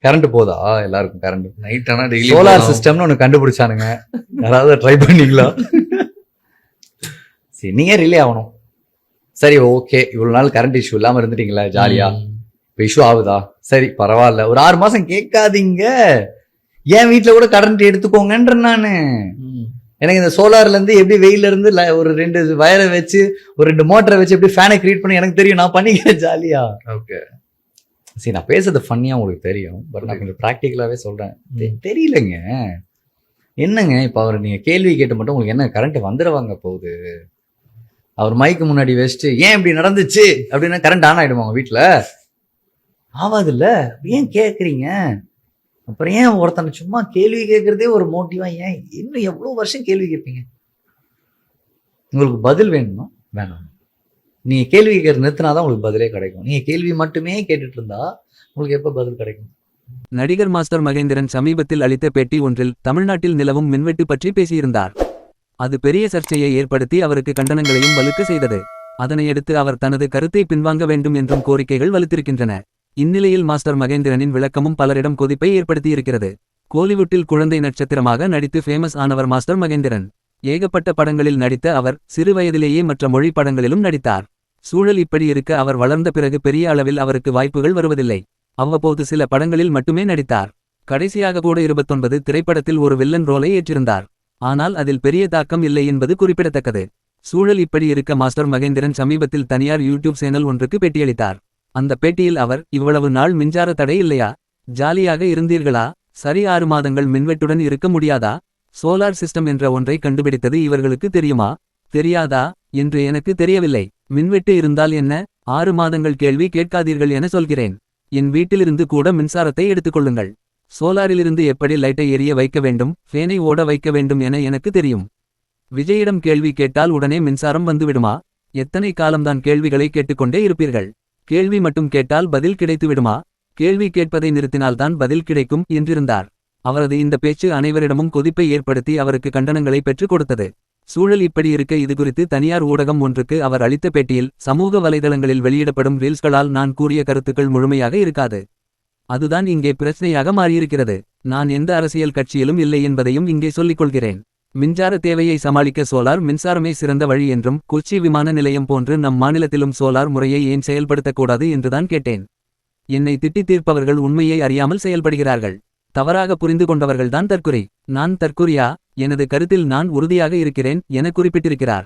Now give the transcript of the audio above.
Current போதா எல்லாருக்கும்? Current night ஆனா டெய்லி சோலார் சிஸ்டம்னு ஒண்ணு கண்டுபிடிச்சானுங்க. யாராவது ட்ரை பண்ணீங்களா? சரி, நீங்க ரிலே ஆகணும். சரி, ஓகே, இவ்வளவு நாள் கரண்ட் இஷ்யூ இல்லாம இருந்துட்டீங்களா ஜாலியா? இப்ப இஷ்யூ ஆகுதா? சரி, பரவாயில்ல, ஒரு 6 மாசம் கேட்காதீங்க. என் வீட்டுல கூட கரண்ட் எடுத்துக்கோங்கன்ற நானு. எனக்கு இந்த சோலார்ல இருந்து எப்படி வெயில இருந்து ஒரு 2 வயரை வச்சு ஒரு 2 மோட்டரை வச்சு எப்படி ஃபேனை கிரியேட் பண்ணி எனக்கு தெரியும். நான் பண்ணிக்கிறேன் ஜாலியா. ஓகே, சரி, நான் பேசுறது ஃபன்னியா உங்களுக்கு தெரியும். பட் நான் கொஞ்சம் ப்ராக்டிக்கலாவே சொல்றேன். தெரியலங்க என்னங்க. இப்ப அவர் நீங்க கேள்வி கேட்டு மட்டும் உங்களுக்கு என்ன கரண்ட் வந்துடுவாங்க போகுது? அவர் மைக்கு முன்னாடி வச்சுட்டு ஏன் இப்படி நடந்துச்சு அப்படின்னா கரண்ட் ஆன் ஆயிடுமா உங்க வீட்டுல? ஆவாது இல்ல. ஏன் கேக்குறீங்க? அப்புறம் ஏன் ஒருத்தனை சும்மா கேள்வி கேட்கறதே ஒரு மோட்டிவா? ஏன் இன்னும் எவ்வளவு வருஷம் கேள்வி கேட்பீங்க? உங்களுக்கு பதில் வேணுமா? வேணாம். நீங்க கேள்வி கேட்கறது நிறுத்தினாதான் உங்களுக்கு பதிலே கிடைக்கும். நீங்க கேள்வி மட்டுமே கேட்டுட்டு இருந்தா உங்களுக்கு எப்ப பதில் கிடைக்கும்? நடிகர் மாஸ்டர் மகேந்திரன் சமீபத்தில் அளித்த பேட்டி ஒன்றில் தமிழ்நாட்டில் நிலவும் மின்வெட்டு பற்றி பேசியிருந்தார். அது பெரிய சர்ச்சையை ஏற்படுத்தி அவருக்கு கண்டனங்களையும் வலுக்க செய்தது. அதனையடுத்து அவர் தனது கருத்தை பின்வாங்க வேண்டும் என்றும் கோரிக்கைகள் வலுத்திருக்கின்றன. இந்நிலையில் மாஸ்டர் மகேந்திரனின் விளக்கமும் பலரிடம் கொதிப்பை ஏற்படுத்தியிருக்கிறது. கோலிவுட்டில் குழந்தை நட்சத்திரமாக நடித்து ஃபேமஸ் ஆனவர் மாஸ்டர் மகேந்திரன். ஏகப்பட்ட படங்களில் நடித்த அவர் சிறு வயதிலேயே மற்ற மொழி படங்களிலும் நடித்தார். சூழல் இப்படி இருக்க அவர் வளர்ந்த பிறகு பெரிய அளவில் அவருக்கு வாய்ப்புகள் வருவதில்லை. அவ்வப்போது சில படங்களில் மட்டுமே நடித்தார். கடைசியாக கூட 29 திரைப்படத்தில் ஒரு வில்லன் ரோலை ஏற்றிருந்தார். ஆனால் அதில் பெரிய தாக்கம் இல்லை என்பது குறிப்பிடத்தக்கது. சூழல் இப்படி இருக்க மாஸ்டர் மகேந்திரன் சமீபத்தில் தனியார் யூடியூப் சேனல் ஒன்றுக்கு பேட்டியளித்தார். அந்த பேட்டியில் அவர், இவ்வளவு நாள் மின்சார தடை இல்லையா? ஜாலியாக இருந்தீர்களா? சரி, 6 மாதங்கள் மின்வெட்டுடன் இருக்க முடியாதா? சோலார் சிஸ்டம் என்ற ஒன்றை கண்டுபிடித்தது இவர்களுக்கு தெரியுமா? தெரியாதா என்று எனக்கு தெரியவில்லை. மின்வெட்டு இருந்தால் என்ன? 6 மாதங்கள் கேள்வி கேட்காதீர்கள் என சொல்கிறேன். என் வீட்டிலிருந்து கூட மின்சாரத்தை எடுத்துக்கொள்ளுங்கள். சோலாரிலிருந்து எப்படி லைட்டை எரிய வைக்க வேண்டும், ஃபேனை ஓட வைக்க வேண்டும் என எனக்கு தெரியும். விஜயிடம் கேள்வி கேட்டால் உடனே மின்சாரம் வந்துவிடுமா? எத்தனை காலம்தான் கேள்விகளை கேட்டுக்கொண்டே இருப்பீர்கள்? கேள்வி மட்டும் கேட்டால் பதில் கிடைத்துவிடுமா? கேள்வி கேட்பதை நிறுத்தினால்தான் பதில் கிடைக்கும் என்றிருந்தார். அவரது இந்த பேச்சு அனைவரிடமும் கொதிப்பை ஏற்படுத்தி அவருக்கு கண்டனங்களை பெற்றுக் கொடுத்தது. சூழல் இப்படி இருக்க இதுகுறித்து தனியார் ஊடகம் ஒன்றுக்கு அவர் அளித்த பேட்டியில், சமூக வலைதளங்களில் வெளியிடப்படும் ரீல்ஸ்களால் நான் கூறிய கருத்துக்கள் முழுமையாக இருக்காது. அதுதான் இங்கே பிரச்சனையாக மாறியிருக்கிறது. நான் எந்த அரசியல் கட்சியிலும் இல்லை என்பதையும் இங்கே சொல்லிக்கொள்கிறேன். மின்சார தேவையை சமாளிக்க சோலார் மின்சாரமே சிறந்த வழி என்றும், கொச்சி விமான நிலையம் போன்று நம் மாநிலத்திலும் சோலார் முறையை ஏன் செயல்படுத்தக்கூடாது என்றுதான் கேட்டேன். என்னை திட்டித் தீர்ப்பவர்கள் உண்மையை அறியாமல் செயல்படுகிறார்கள். தவறாக புரிந்து கொண்டவர்கள்தான் தற்குறி. நான் தற்குறியா? எனது கருத்தில் நான் உறுதியாக இருக்கிறேன் என குறிப்பிட்டிருக்கிறார்.